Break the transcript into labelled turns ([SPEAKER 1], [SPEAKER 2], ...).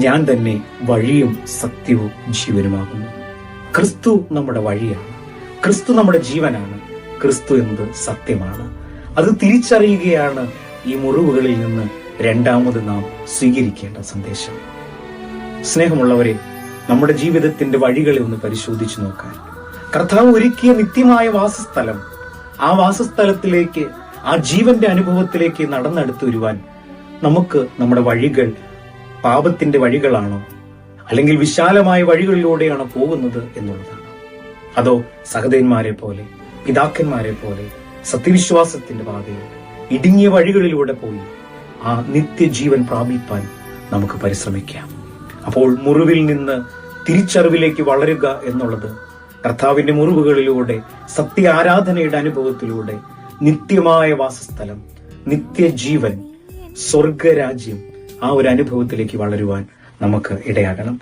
[SPEAKER 1] ഞാൻ തന്നെ വഴിയും സത്യവും ജീവനുമാകുന്നു. ക്രിസ്തു നമ്മുടെ വഴിയാണ്, ക്രിസ്തു നമ്മുടെ ജീവനാണ്, ക്രിസ്തു എന്നത് സത്യമാണ്. അത് തിരിച്ചറിയുകയാണ് ഈ മുറിവുകളിൽ നിന്ന് രണ്ടാമത് നാം സ്വീകരിക്കേണ്ട സന്ദേശം. സ്നേഹമുള്ളവരെ, നമ്മുടെ ജീവിതത്തിന്റെ വഴികളെ ഒന്ന് പരിശോധിച്ചു നോക്കാൻ കർത്താവ് ഒരുക്കിയ നിത്യമായ വാസസ്ഥലം, ആ വാസസ്ഥലത്തിലേക്ക്, ആ ജീവന്റെ അനുഭവത്തിലേക്ക് നടന്നെടുത്തു വരുവാൻ നമുക്ക് നമ്മുടെ വഴികൾ പാപത്തിന്റെ വഴികളാണോ, അല്ലെങ്കിൽ വിശാലമായ വഴികളിലൂടെയാണോ പോകുന്നത് എന്നുള്ളതാണ്. അതോ സഹോദരന്മാരെ പോലെ, പിതാക്കന്മാരെ പോലെ സത്യവിശ്വാസത്തിന്റെ പാതയിൽ ഇടുങ്ങിയ വഴികളിലൂടെ പോയി ആ നിത്യജീവൻ പ്രാപിപ്പാൻ നമുക്ക് പരിശ്രമിക്കാം. അപ്പോൾ മുറിവിൽ നിന്ന് തിരിച്ചറിവിലേക്ക് വളരുക എന്നുള്ളത് കർത്താവിന്റെ മുറിവുകളിലൂടെ, സത്യ ആരാധനയുടെ അനുഭവത്തിലൂടെ നിത്യമായ വാസസ്ഥലം, നിത്യജീവൻ, സ്വർഗരാജ്യം, ആ ഒരു അനുഭവത്തിലേക്ക് വളരുവാൻ നമുക്ക് ഇടയാകണം.